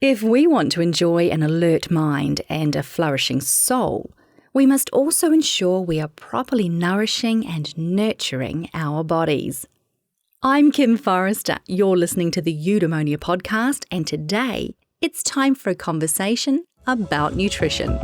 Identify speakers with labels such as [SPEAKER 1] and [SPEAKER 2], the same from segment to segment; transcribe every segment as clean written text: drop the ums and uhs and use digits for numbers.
[SPEAKER 1] If we want to enjoy an alert mind and a flourishing soul, we must also ensure we are properly nourishing and nurturing our bodies. I'm Kim Forrester. You're listening to the Eudaemonia podcast, and today it's time for a conversation about nutrition.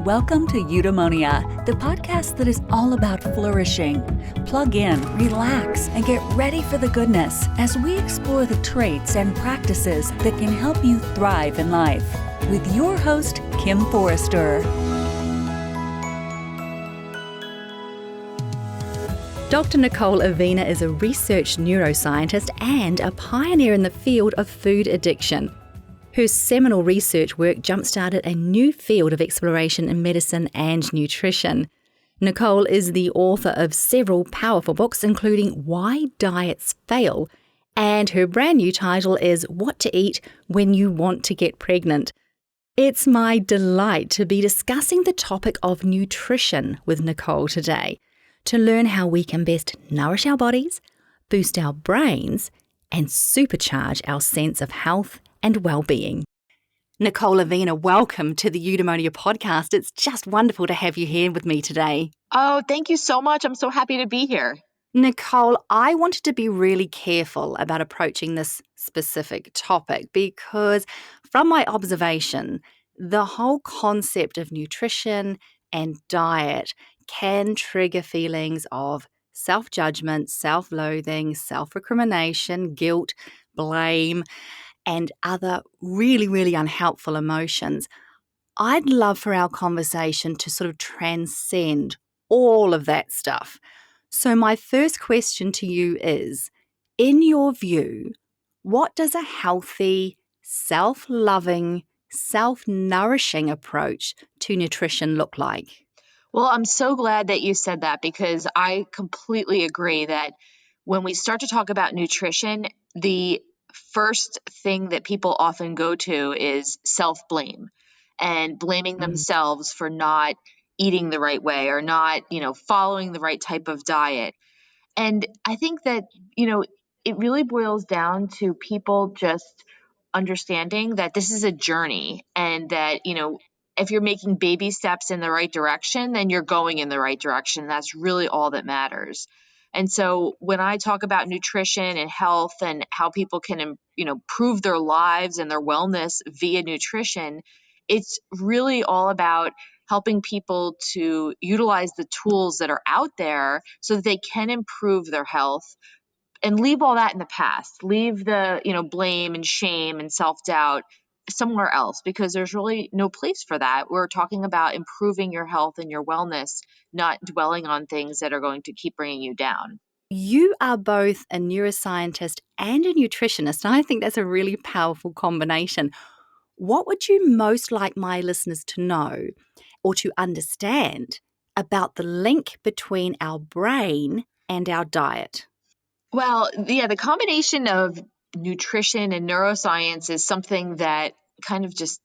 [SPEAKER 2] Welcome to Eudaemonia, the podcast that is all about flourishing. Plug in, relax, and get ready for the goodness as we explore the traits and practices that can help you thrive in life. With your host, Kim Forrester.
[SPEAKER 1] Dr. Nicole Avena is a research neuroscientist and a pioneer in the field of food addiction. Her seminal research work jump-started a new field of exploration in medicine and nutrition. Nicole is the author of several powerful books, including Why Diets Fail, and her brand new title is What to Eat When You Want to Get Pregnant. It's my delight to be discussing the topic of nutrition with Nicole today, to learn how we can best nourish our bodies, boost our brains, and supercharge our sense of health and well-being. Nicole Avena, welcome to the Eudaemonia podcast. It's just wonderful to have you here with me today.
[SPEAKER 3] Oh, thank you so much. I'm so happy to be here.
[SPEAKER 1] Nicole, I wanted to be really careful about approaching this specific topic because from my observation, the whole concept of nutrition and diet can trigger feelings of self-judgment, self-loathing, self-recrimination, guilt, blame, and other really, really unhelpful emotions. I'd love for our conversation to sort of transcend all of that stuff. So my first question to you is, in your view, what does a healthy, self-loving, self-nourishing approach to nutrition look like?
[SPEAKER 3] Well, I'm so glad that you said that because I completely agree that when we start to talk about nutrition, the first thing that people often go to is self-blame and blaming themselves for not eating the right way or not, following the right type of diet. And I think that, it really boils down to people just understanding that this is a journey and that, if you're making baby steps in the right direction, then you're going in the right direction. That's really all that matters. And so when I talk about nutrition and health and how people can, improve their lives and their wellness via nutrition, it's really all about helping people to utilize the tools that are out there so that they can improve their health and leave all that in the past. Leave the, blame and shame and self-doubt somewhere else because there's really no place for that. We're talking about improving your health and your wellness, not dwelling on things that are going to keep bringing you down.
[SPEAKER 1] You are both a neuroscientist and a nutritionist, and I think that's a really powerful combination. What would you most like my listeners to know or to understand about the link between our brain and our diet?
[SPEAKER 3] Well, yeah, the combination of nutrition and neuroscience is something that kind of just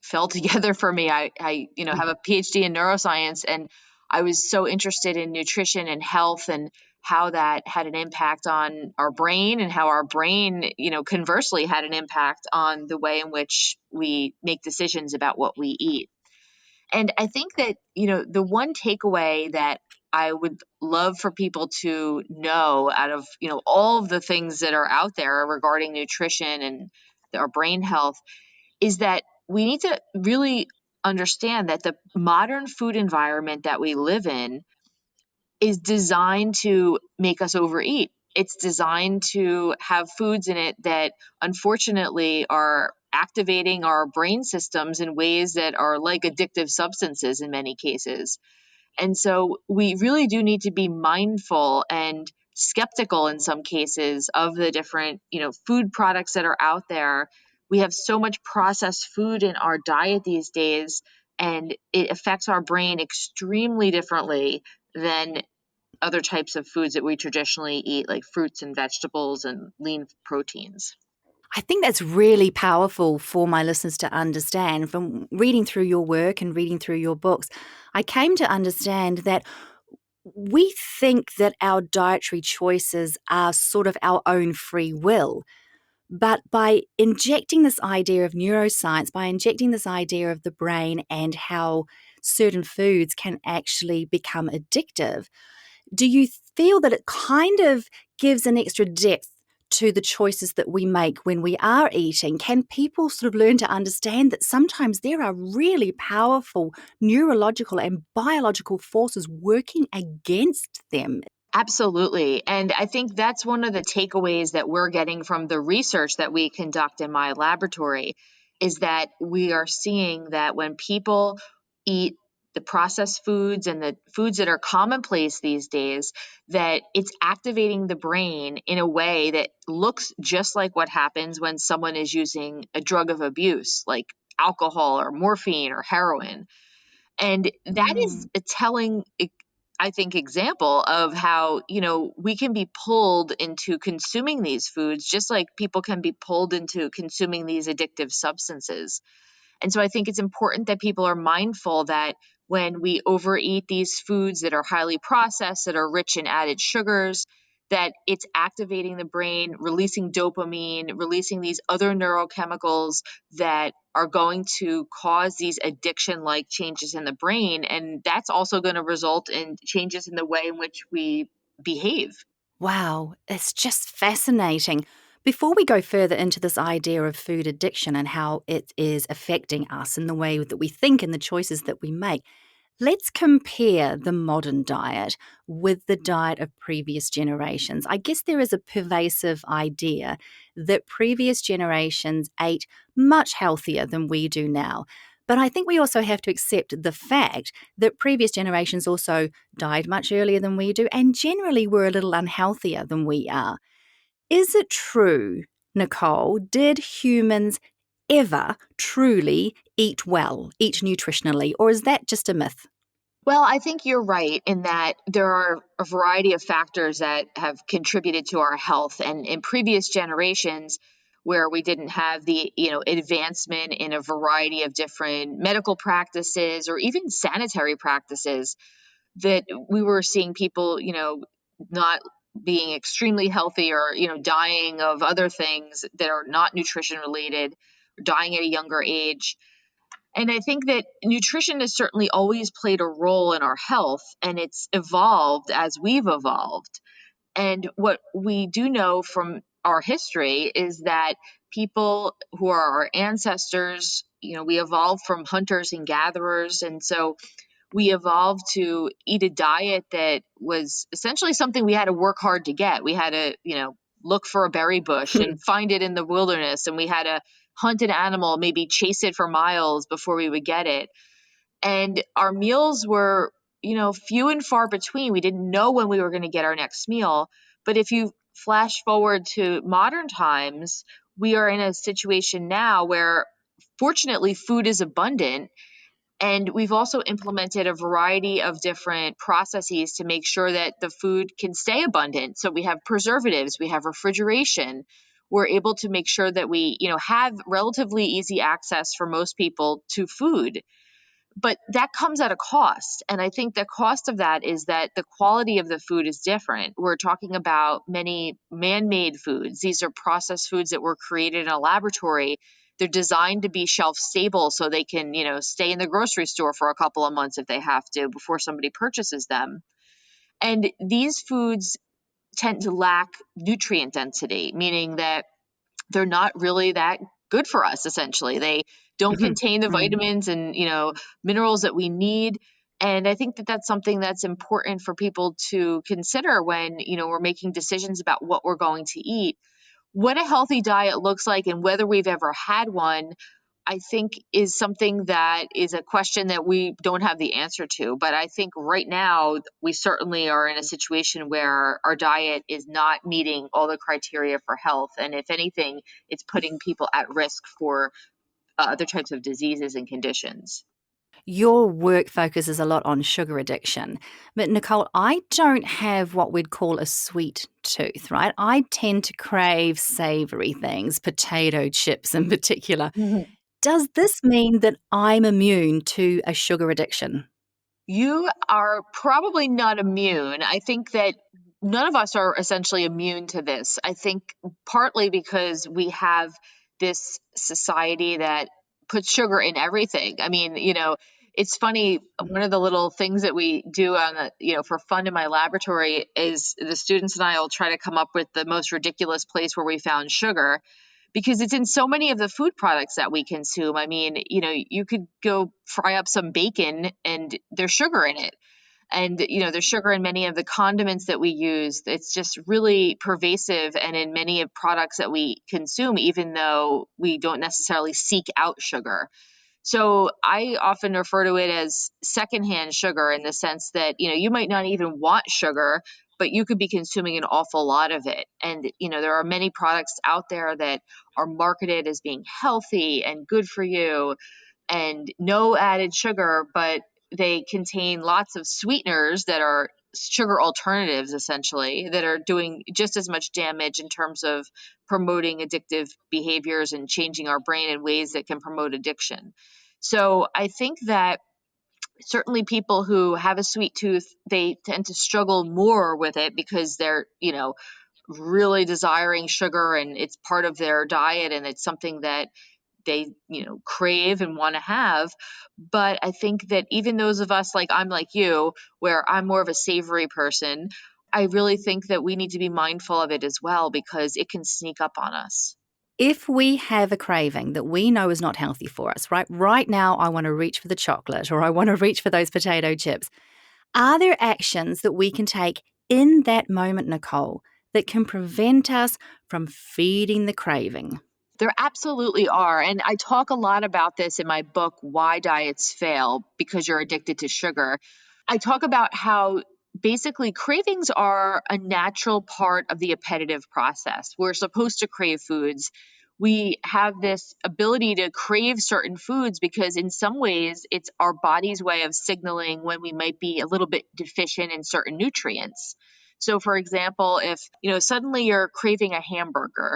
[SPEAKER 3] fell together for me. I have a PhD in neuroscience, and I was so interested in nutrition and health and how that had an impact on our brain and how our brain, conversely had an impact on the way in which we make decisions about what we eat. And I think that, the one takeaway that I would love for people to know out of, all of the things that are out there regarding nutrition and our brain health is that we need to really understand that the modern food environment that we live in is designed to make us overeat. It's designed to have foods in it that unfortunately are activating our brain systems in ways that are like addictive substances in many cases. And so we really do need to be mindful and skeptical in some cases of the different, food products that are out there. We have so much processed food in our diet these days, and it affects our brain extremely differently than other types of foods that we traditionally eat, like fruits and vegetables and lean proteins.
[SPEAKER 1] I think that's really powerful for my listeners to understand. From reading through your work and reading through your books, I came to understand that we think that our dietary choices are sort of our own free will. But by injecting this idea of neuroscience, by injecting this idea of the brain and how certain foods can actually become addictive, do you feel that it kind of gives an extra depth to the choices that we make when we are eating? Can people sort of learn to understand that sometimes there are really powerful neurological and biological forces working against them?
[SPEAKER 3] Absolutely. And I think that's one of the takeaways that we're getting from the research that we conduct in my laboratory is that we are seeing that when people eat the processed foods and the foods that are commonplace these days, that it's activating the brain in a way that looks just like what happens when someone is using a drug of abuse, like alcohol or morphine or heroin. And that is a telling, I think, example of how, we can be pulled into consuming these foods just like people can be pulled into consuming these addictive substances. And so I think it's important that people are mindful that when we overeat these foods that are highly processed, that are rich in added sugars, that it's activating the brain, releasing dopamine, releasing these other neurochemicals that are going to cause these addiction like changes in the brain. And that's also going to result in changes in the way in which we behave.
[SPEAKER 1] Wow, it's just fascinating. Before we go further into this idea of food addiction and how it is affecting us in the way that we think and the choices that we make, let's compare the modern diet with the diet of previous generations. I guess there is a pervasive idea that previous generations ate much healthier than we do now. But I think we also have to accept the fact that previous generations also died much earlier than we do and generally were a little unhealthier than we are. Is it true, Nicole, did humans ever truly eat well, eat nutritionally, or is that just a myth?
[SPEAKER 3] Well, I think you're right in that there are a variety of factors that have contributed to our health. And in previous generations, where we didn't have the, advancement in a variety of different medical practices or even sanitary practices, that we were seeing people, not being extremely healthy or, dying of other things that are not nutrition related, dying at a younger age. And I think that nutrition has certainly always played a role in our health, and it's evolved as we've evolved. And what we do know from our history is that people who are our ancestors, we evolved from hunters and gatherers. And so we evolved to eat a diet that was essentially something we had to work hard to get. We had to, look for a berry bush and find it in the wilderness, and we had to hunt an animal, maybe chase it for miles before we would get it. And our meals were, few and far between. We didn't know when we were going to get our next meal. But if you flash forward to modern times, we are in a situation now where fortunately food is abundant, and we've also implemented a variety of different processes to make sure that the food can stay abundant. So we have preservatives, we have refrigeration. We're able to make sure that we, have relatively easy access for most people to food. But that comes at a cost. And I think the cost of that is that the quality of the food is different. We're talking about many man-made foods. These are processed foods that were created in a laboratory. They're designed to be shelf stable so they can, stay in the grocery store for a couple of months if they have to before somebody purchases them. And these foods tend to lack nutrient density, meaning that they're not really that good for us, essentially. They don't contain the vitamins and, minerals that we need. And I think that that's something that's important for people to consider when, we're making decisions about what we're going to eat. What a healthy diet looks like and whether we've ever had one, I think is something that is a question that we don't have the answer to. But I think right now we certainly are in a situation where our diet is not meeting all the criteria for health. And if anything, it's putting people at risk for other types of diseases and conditions.
[SPEAKER 1] Your work focuses a lot on sugar addiction. But Nicole, I don't have what we'd call a sweet tooth, right? I tend to crave savory things, potato chips in particular. Does this mean that I'm immune to a sugar addiction?
[SPEAKER 3] You are probably not immune. I think that none of us are essentially immune to this. I think partly because we have this society that puts sugar in everything. I mean, it's funny. One of the little things that we do for fun in my laboratory is the students and I will try to come up with the most ridiculous place where we found sugar, because it's in so many of the food products that we consume. I mean, you could go fry up some bacon and there's sugar in it. And, there's sugar in many of the condiments that we use. It's just really pervasive and in many of products that we consume, even though we don't necessarily seek out sugar. So I often refer to it as secondhand sugar, in the sense that, you might not even want sugar, but you could be consuming an awful lot of it. And, there are many products out there that are marketed as being healthy and good for you and no added sugar, but they contain lots of sweeteners that are sugar alternatives, essentially, that are doing just as much damage in terms of promoting addictive behaviors and changing our brain in ways that can promote addiction. So I think that certainly people who have a sweet tooth, they tend to struggle more with it because they're, really desiring sugar and it's part of their diet and it's something that they, crave and want to have. But I think that even those of us, like I'm like you, where I'm more of a savory person, I really think that we need to be mindful of it as well, because it can sneak up on us.
[SPEAKER 1] If we have a craving that we know is not healthy for us, right now I want to reach for the chocolate or I want to reach for those potato chips, are there actions that we can take in that moment, Nicole, that can prevent us from feeding the craving?
[SPEAKER 3] There absolutely are. And I talk a lot about this in my book, Why Diets Fail Because You're Addicted to Sugar. I talk about how basically cravings are a natural part of the appetitive process. We're supposed to crave foods. We have this ability to crave certain foods because in some ways it's our body's way of signaling when we might be a little bit deficient in certain nutrients. So for example, if, suddenly you're craving a hamburger,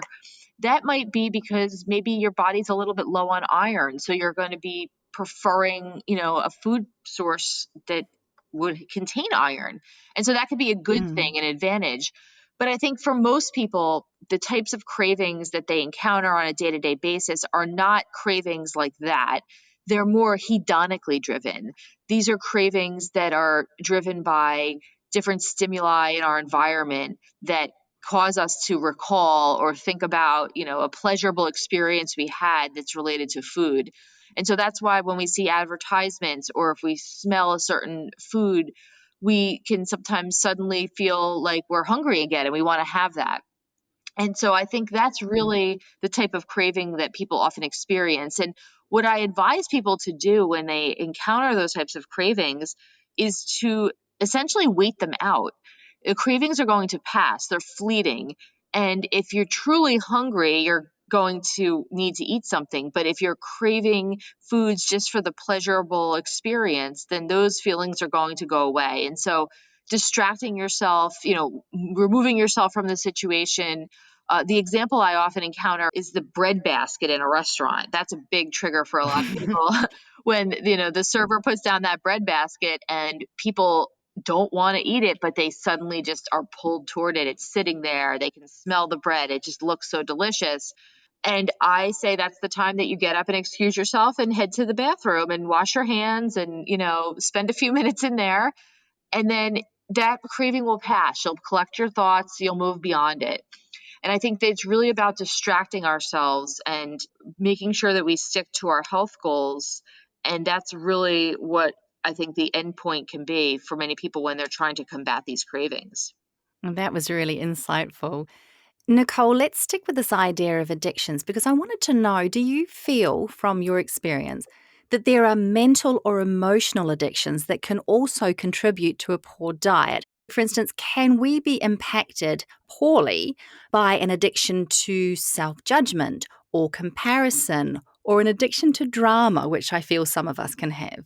[SPEAKER 3] that might be because maybe your body's a little bit low on iron. So you're going to be preferring, a food source that would contain iron. And so that could be a good thing, an advantage. But I think for most people, the types of cravings that they encounter on a day-to-day basis are not cravings like that. They're more hedonically driven. These are cravings that are driven by different stimuli in our environment that cause us to recall or think about, a pleasurable experience we had that's related to food. And so that's why when we see advertisements or if we smell a certain food, we can sometimes suddenly feel like we're hungry again and we want to have that. And so I think that's really the type of craving that people often experience. And what I advise people to do when they encounter those types of cravings is to essentially wait them out. The cravings are going to pass, they're fleeting. And if you're truly hungry, you're going to need to eat something. But if you're craving foods just for the pleasurable experience, then those feelings are going to go away. And so distracting yourself, removing yourself from the situation. The example I often encounter is the bread basket in a restaurant. That's a big trigger for a lot of people when, the server puts down that bread basket and people don't want to eat it, but they suddenly just are pulled toward it. It's sitting there. They can smell the bread. It just looks so delicious. And I say that's the time that you get up and excuse yourself and head to the bathroom and wash your hands and, spend a few minutes in there. And then that craving will pass. You'll collect your thoughts. You'll move beyond it. And I think that it's really about distracting ourselves and making sure that we stick to our health goals. And that's really what I think the end point can be for many people when they're trying to combat these cravings.
[SPEAKER 1] That was really insightful. Nicole, let's stick with this idea of addictions because I wanted to know, do you feel from your experience that there are mental or emotional addictions that can also contribute to a poor diet? For instance, can we be impacted poorly by an addiction to self-judgment or comparison or an addiction to drama, which I feel some of us can have?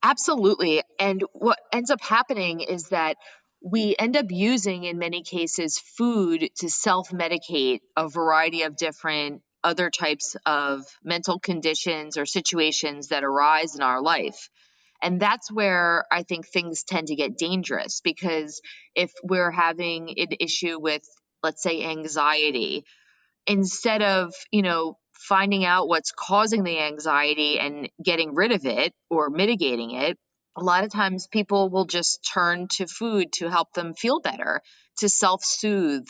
[SPEAKER 3] Absolutely. And what ends up happening is that we end up using, in many cases, food to self-medicate a variety of different other types of mental conditions or situations that arise in our life. And that's where I think things tend to get dangerous, because if we're having an issue with, let's say, anxiety, instead of, finding out what's causing the anxiety and getting rid of it or mitigating it, a lot of times people will just turn to food to help them feel better, to self-soothe.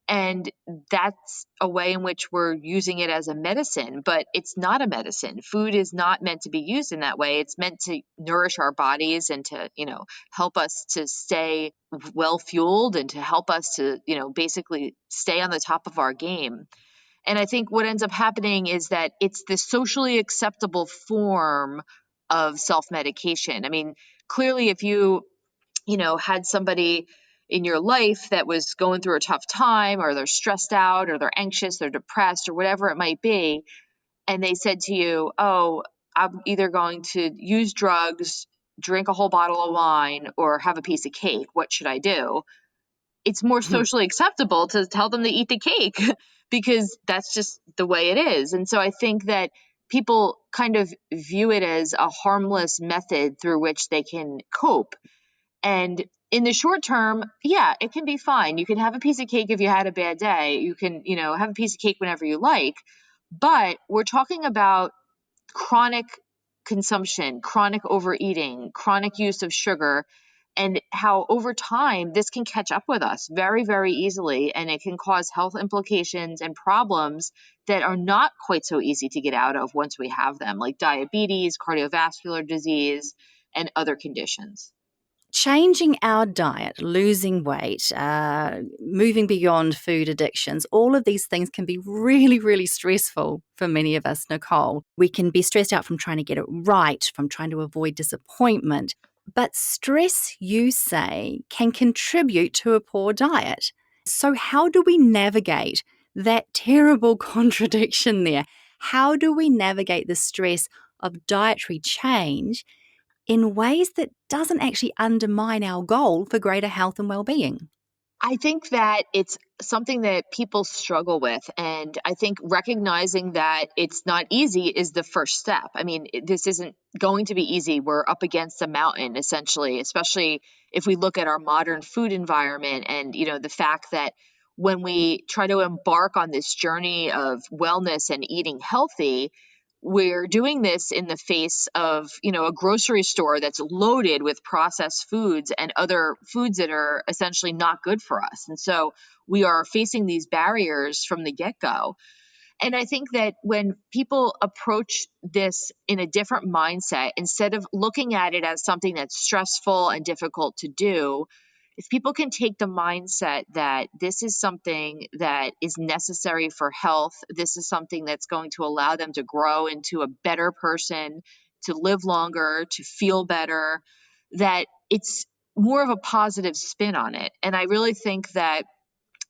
[SPEAKER 3] And that's a way in which we're using it as a medicine, but it's not a medicine. Food is not meant to be used in that way. It's meant to nourish our bodies and to, help us to stay well fueled and to help us to, basically stay on the top of our game. And I think what ends up happening is that it's the socially acceptable form of self-medication. I mean, clearly if you had somebody in your life that was going through a tough time, or they're stressed out, or they're anxious, they're depressed, or whatever it might be, and they said to you, "Oh, I'm either going to use drugs, drink a whole bottle of wine, or have a piece of cake. What should I do?" It's more socially acceptable to tell them to eat the cake because that's just the way it is. And so I think that people kind of view it as a harmless method through which they can cope. And in the short term, yeah, it can be fine. You can have a piece of cake if you had a bad day. You can, have a piece of cake whenever you like. But we're talking about chronic consumption, chronic overeating, chronic use of sugar, and how over time this can catch up with us very, very easily. And it can cause health implications and problems that are not quite so easy to get out of once we have them, like diabetes, cardiovascular disease, and other conditions.
[SPEAKER 1] Changing our diet, losing weight, moving beyond food addictions, all of these things can be really, really stressful for many of us, Nicole. We can be stressed out from trying to get it right, from trying to avoid disappointment. But stress, you say, can contribute to a poor diet. So how do we navigate that terrible contradiction there? How do we navigate the stress of dietary change in ways that doesn't actually undermine our goal for greater health and well-being?
[SPEAKER 3] I think that it's something that people struggle with. And I think recognizing that it's not easy is the first step. I mean, this isn't going to be easy. We're up against a mountain, essentially, especially if we look at our modern food environment and, the fact that when we try to embark on this journey of wellness and eating healthy, we're doing this in the face of, a grocery store that's loaded with processed foods and other foods that are essentially not good for us. And so we are facing these barriers from the get-go. And I think that when people approach this in a different mindset, instead of looking at it as something that's stressful and difficult to do, if people can take the mindset that this is something that is necessary for health, this is something that's going to allow them to grow into a better person, to live longer, to feel better, that it's more of a positive spin on it. And I really think that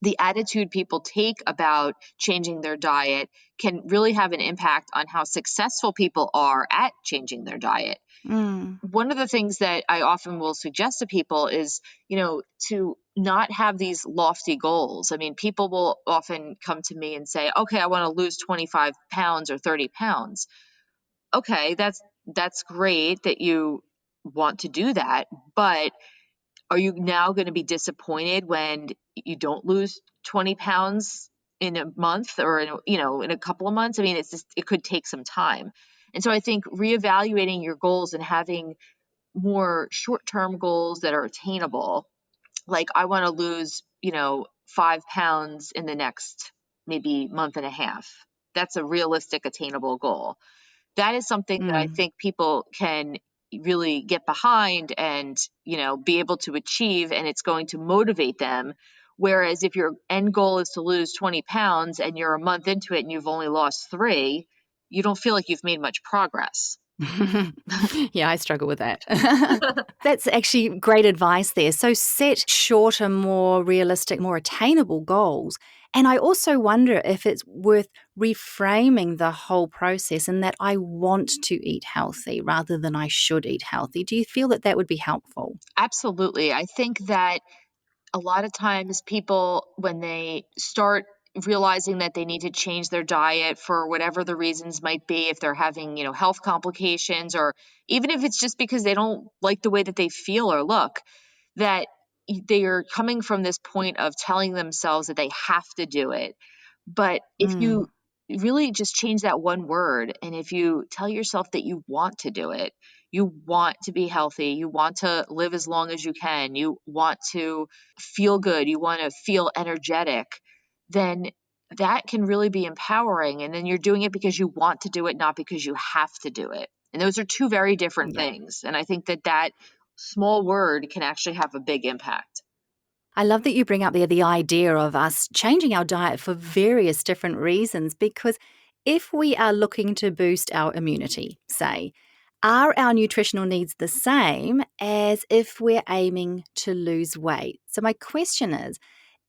[SPEAKER 3] the attitude people take about changing their diet can really have an impact on how successful people are at changing their diet.
[SPEAKER 1] Mm.
[SPEAKER 3] One of the things that I often will suggest to people is, to not have these lofty goals. I mean, people will often come to me and say, okay, I want to lose 25 pounds or 30 pounds. Okay, that's great that you want to do that, but are you now going to be disappointed when you don't lose 20 pounds in a month or in a couple of months? I mean, it could take some time. And so I think reevaluating your goals and having more short-term goals that are attainable, like I want to lose, 5 pounds in the next maybe month and a half. That's a realistic, attainable goal. That is something that I
[SPEAKER 1] Mm.
[SPEAKER 3] think people can really get behind and, be able to achieve, and it's going to motivate them. Whereas if your end goal is to lose 20 pounds and you're a month into it and you've only lost 3, you don't feel like you've made much progress.
[SPEAKER 1] Yeah, I struggle with that. That's actually great advice there. So set shorter, more realistic, more attainable goals. And I also wonder if it's worth reframing the whole process in that I want to eat healthy rather than I should eat healthy. Do you feel that that would be helpful?
[SPEAKER 3] Absolutely. I think that a lot of times people, when they start realizing that they need to change their diet for whatever the reasons might be, if they're having, health complications, or even if it's just because they don't like the way that they feel or look, that they are coming from this point of telling themselves that they have to do it. But if you
[SPEAKER 1] Mm,
[SPEAKER 3] really just change that one word, and if you tell yourself that you want to do it, you want to be healthy, you want to live as long as you can, you want to feel good, you want to feel energetic, then that can really be empowering. And then you're doing it because you want to do it, not because you have to do it. And those are two very different
[SPEAKER 1] yeah.
[SPEAKER 3] things. And I think that that small word can actually have a big impact.
[SPEAKER 1] I love that you bring up there the idea of us changing our diet for various different reasons, because if we are looking to boost our immunity, say, are our nutritional needs the same as if we're aiming to lose weight? So my question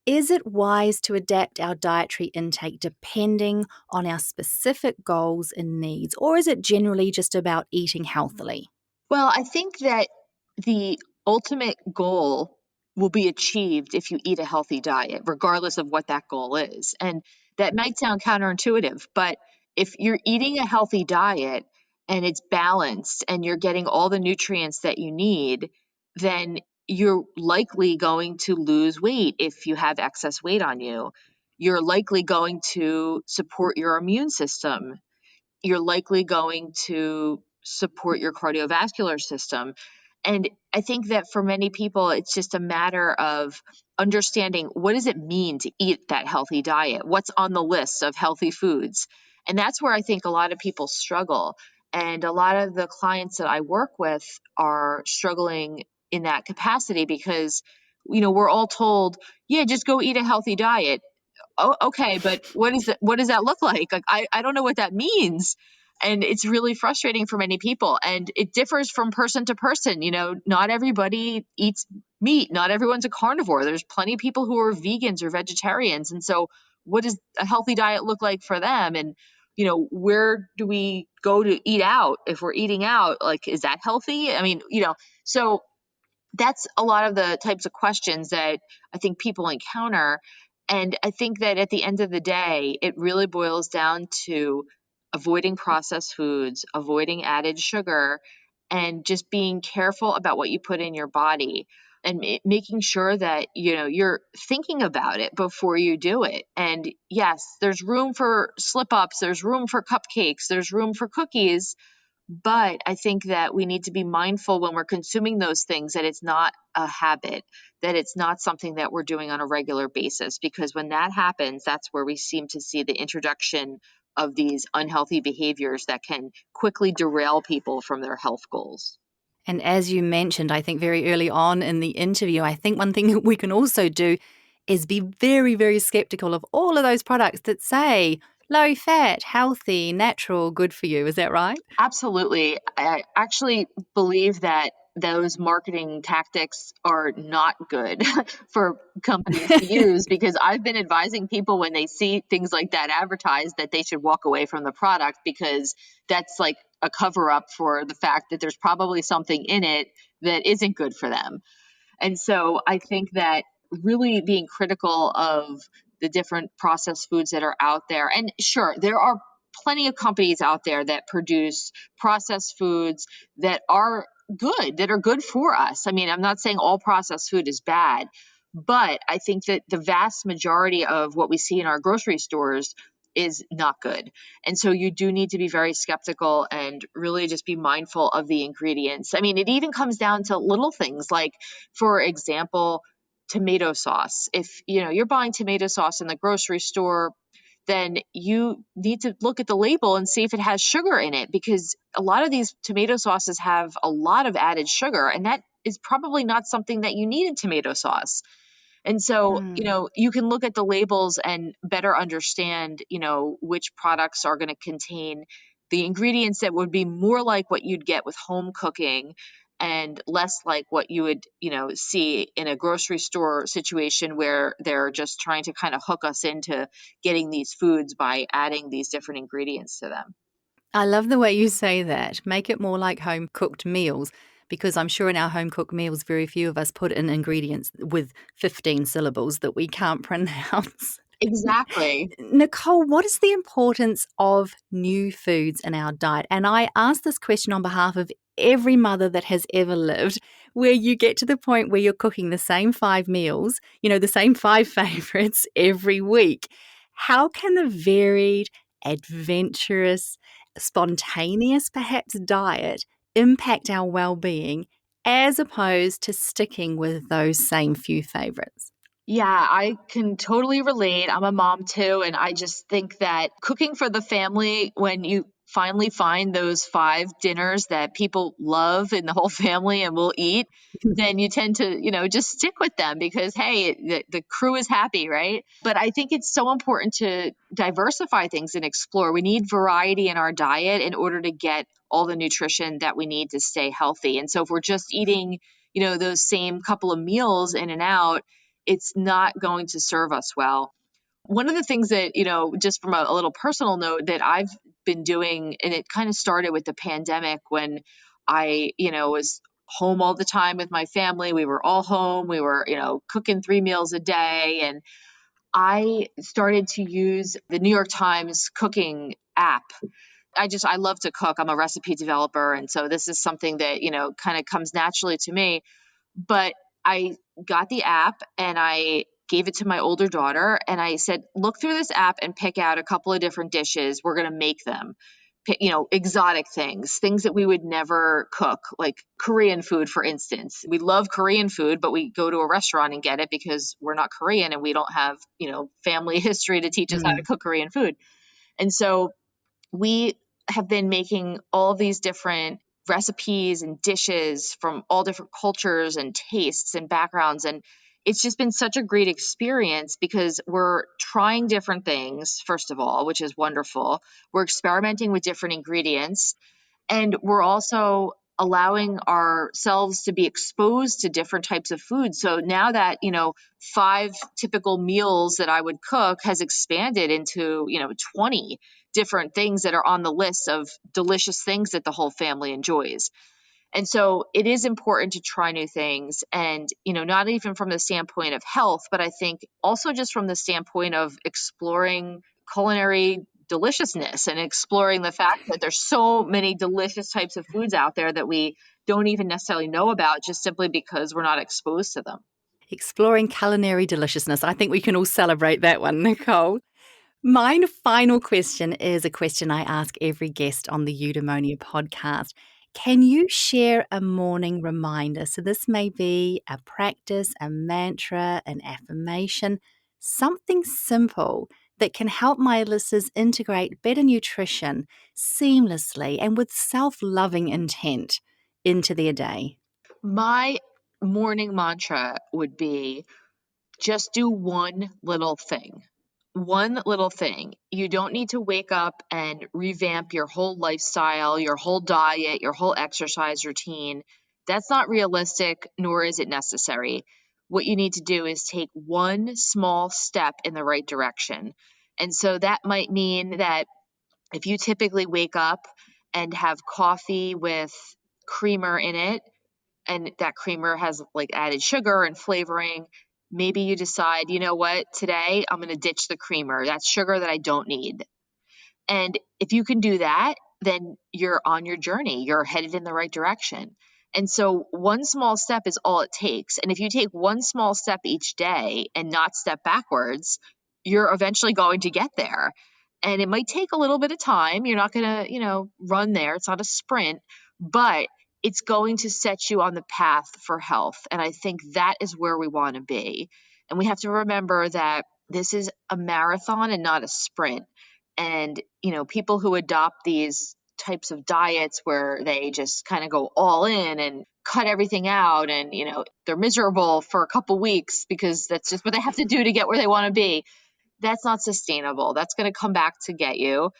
[SPEAKER 1] is it wise to adapt our dietary intake depending on our specific goals and needs, or is it generally just about eating healthily?
[SPEAKER 3] Well, I think that the ultimate goal will be achieved if you eat a healthy diet, regardless of what that goal is. And that might sound counterintuitive, but if you're eating a healthy diet and it's balanced and you're getting all the nutrients that you need, then you're likely going to lose weight if you have excess weight on you. You're likely going to support your immune system. You're likely going to support your cardiovascular system. And I think that for many people, it's just a matter of understanding, what does it mean to eat that healthy diet? What's on the list of healthy foods? And that's where I think a lot of people struggle. And a lot of the clients that I work with are struggling in that capacity because, we're all told, yeah, just go eat a healthy diet. Oh, okay, but what does that look like? Like, I don't know what that means. And it's really frustrating for many people. And it differs from person to person. Not everybody eats meat. Not everyone's a carnivore. There's plenty of people who are vegans or vegetarians. And so what does a healthy diet look like for them? And, where do we go to eat out? If we're eating out, like, is that healthy? I mean, so that's a lot of the types of questions that I think people encounter. And I think that at the end of the day, it really boils down to avoiding processed foods, avoiding added sugar, and just being careful about what you put in your body, and making sure that you're thinking about it before you do it. And yes, there's room for slip ups, there's room for cupcakes, there's room for cookies, but I think that we need to be mindful when we're consuming those things that it's not a habit, that it's not something that we're doing on a regular basis. Because when that happens, that's where we seem to see the introduction of these unhealthy behaviors that can quickly derail people from their health goals.
[SPEAKER 1] And as you mentioned, I think very early on in the interview, I think one thing that we can also do is be very, very skeptical of all of those products that say low fat, healthy, natural, good for you. Is that right?
[SPEAKER 3] Absolutely. I actually believe that those marketing tactics are not good for companies to use, because I've been advising people when they see things like that advertised that they should walk away from the product, because that's like a cover up for the fact that there's probably something in it that isn't good for them. And so I think that really being critical of the different processed foods that are out there. And sure, there are plenty of companies out there that produce processed foods that are good, that are good for us. I mean, I'm not saying all processed food is bad, but I think that the vast majority of what we see in our grocery stores is not good. And so you do need to be very skeptical and really just be mindful of the ingredients. I mean, it even comes down to little things like, for example, tomato sauce. If you're buying tomato sauce in the grocery store, then you need to look at the label and see if it has sugar in it, because a lot of these tomato sauces have a lot of added sugar, and that is probably not something that you need in tomato sauce. And so,
[SPEAKER 1] Mm.
[SPEAKER 3] you can look at the labels and better understand, which products are going to contain the ingredients that would be more like what you'd get with home cooking and less like what you would, see in a grocery store situation where they're just trying to kind of hook us into getting these foods by adding these different ingredients to them.
[SPEAKER 1] I love the way you say that. Make it more like home cooked meals, because I'm sure in our home cooked meals, very few of us put in ingredients with 15 syllables that we can't pronounce.
[SPEAKER 3] Exactly.
[SPEAKER 1] Nicole, what is the importance of new foods in our diet? And I ask this question on behalf of every mother that has ever lived, where you get to the point where you're cooking the same 5 meals, the same 5 favorites every week. How can a varied, adventurous, spontaneous, perhaps, diet impact our well-being as opposed to sticking with those same few favorites?
[SPEAKER 3] Yeah, I can totally relate. I'm a mom too, and I just think that cooking for the family, when you finally find those 5 dinners that people love in the whole family and will eat, then you tend to, just stick with them because, hey, the crew is happy, right? But I think it's so important to diversify things and explore. We need variety in our diet in order to get all the nutrition that we need to stay healthy. And so if we're just eating, those same couple of meals in and out, it's not going to serve us well. One of the things that, just from a little personal note that I've been doing, and it kind of started with the pandemic when I, was home all the time with my family. We were all home. We were, cooking 3 meals a day. And I started to use the New York Times cooking app. I love to cook. I'm a recipe developer. And so this is something that, kind of comes naturally to me. But I got the app and I gave it to my older daughter and I said, look through this app and pick out a couple of different dishes. We're going to make them. Exotic things that we would never cook, like Korean food, for instance. We love Korean food, but we go to a restaurant and get it because we're not Korean and we don't have, family history to teach us how to
[SPEAKER 1] Mm.
[SPEAKER 3] cook Korean food. And so we have been making all these different recipes and dishes from all different cultures and tastes and backgrounds. And it's just been such a great experience because we're trying different things, first of all, which is wonderful. We're experimenting with different ingredients. And we're also allowing ourselves to be exposed to different types of food. So now that, 5 typical meals that I would cook has expanded into, 20 different things that are on the list of delicious things that the whole family enjoys. And so it is important to try new things and, not even from the standpoint of health, but I think also just from the standpoint of exploring culinary deliciousness and exploring the fact that there's so many delicious types of foods out there that we don't even necessarily know about just simply because we're not exposed to them.
[SPEAKER 1] Exploring culinary deliciousness. I think we can all celebrate that one, Nicole. My final question is a question I ask every guest on the Eudaemonia podcast. Can you share a morning reminder? So, this may be a practice, a mantra, an affirmation, something simple that can help my listeners integrate better nutrition seamlessly and with self loving intent into their day.
[SPEAKER 3] My morning mantra would be just do one little thing. One little thing. You don't need to wake up and revamp your whole lifestyle, your whole diet, your whole exercise routine. That's not realistic, nor is it necessary. What you need to do is take one small step in the right direction. And so that might mean that if you typically wake up and have coffee with creamer in it, and that creamer has like added sugar and flavoring, maybe you decide, you know what, today I'm going to ditch the creamer. That's sugar that I don't need. And if you can do that, then you're on your journey. You're headed in the right direction. And so one small step is all it takes. And if you take one small step each day and not step backwards, you're eventually going to get there. And it might take a little bit of time. You're not going to, run there. It's not a sprint, but it's going to set you on the path for health. And I think that is where we want to be. And we have to remember that this is a marathon and not a sprint. And, people who adopt these types of diets where they just kind of go all in and cut everything out and, they're miserable for a couple weeks because that's just what they have to do to get where they want to be. That's not sustainable. That's going to come back to get you.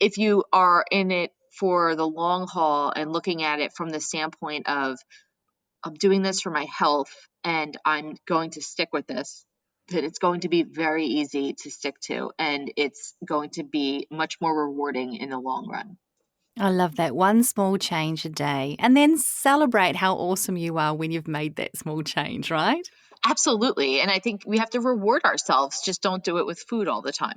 [SPEAKER 3] If you are in it for the long haul and looking at it from the standpoint of I'm doing this for my health and I'm going to stick with this, that it's going to be very easy to stick to and it's going to be much more rewarding in the long run.
[SPEAKER 1] I love that. One small change a day, and then celebrate how awesome you are when you've made that small change, right?
[SPEAKER 3] Absolutely. And I think we have to reward ourselves. Just don't do it with food all the time.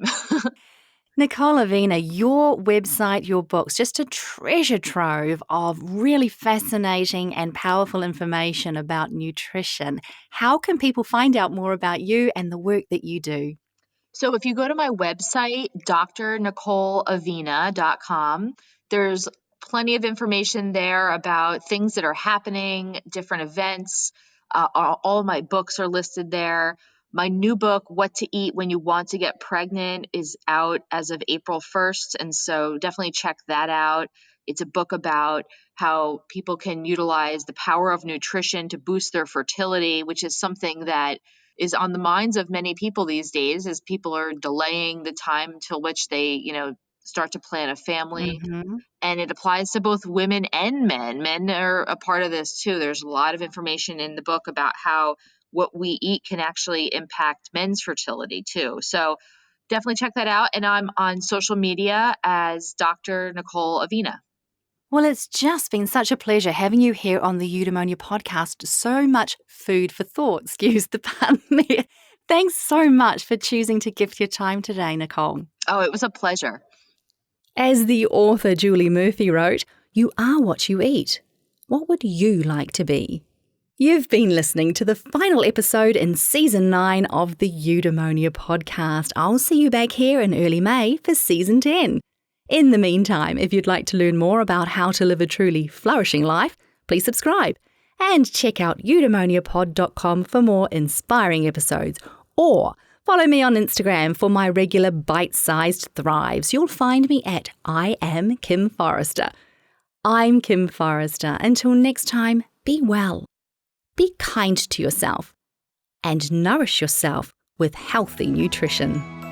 [SPEAKER 1] Nicole Avena, your website, your books, just a treasure trove of really fascinating and powerful information about nutrition. How can people find out more about you and the work that you do?
[SPEAKER 3] So if you go to my website, drnicoleavena.com, there's plenty of information there about things that are happening, different events. All of my books are listed there. My new book, What to Eat When You Want to Get Pregnant, is out as of April 1st. And so definitely check that out. It's a book about how people can utilize the power of nutrition to boost their fertility, which is something that is on the minds of many people these days as people are delaying the time till which they, start to plan a family.
[SPEAKER 1] Mm-hmm.
[SPEAKER 3] And it applies to both women and men. Men are a part of this too. There's a lot of information in the book about how what we eat can actually impact men's fertility too. So definitely check that out. And I'm on social media as Dr. Nicole Avena.
[SPEAKER 1] Well, it's just been such a pleasure having you here on the Eudaemonia podcast. So much food for thought, excuse the pun there. Thanks so much for choosing to gift your time today, Nicole.
[SPEAKER 3] Oh, it was a pleasure.
[SPEAKER 1] As the author Julie Murphy wrote, you are what you eat. What would you like to be? You've been listening to the final episode in Season 9 of the Eudaemonia podcast. I'll see you back here in early May for Season 10. In the meantime, if you'd like to learn more about how to live a truly flourishing life, please subscribe and check out eudaemoniapod.com for more inspiring episodes, or follow me on Instagram for my regular bite-sized thrives. You'll find me at I am Kim Forrester. I'm Kim Forrester. Until next time, be well, be kind to yourself, and nourish yourself with healthy nutrition.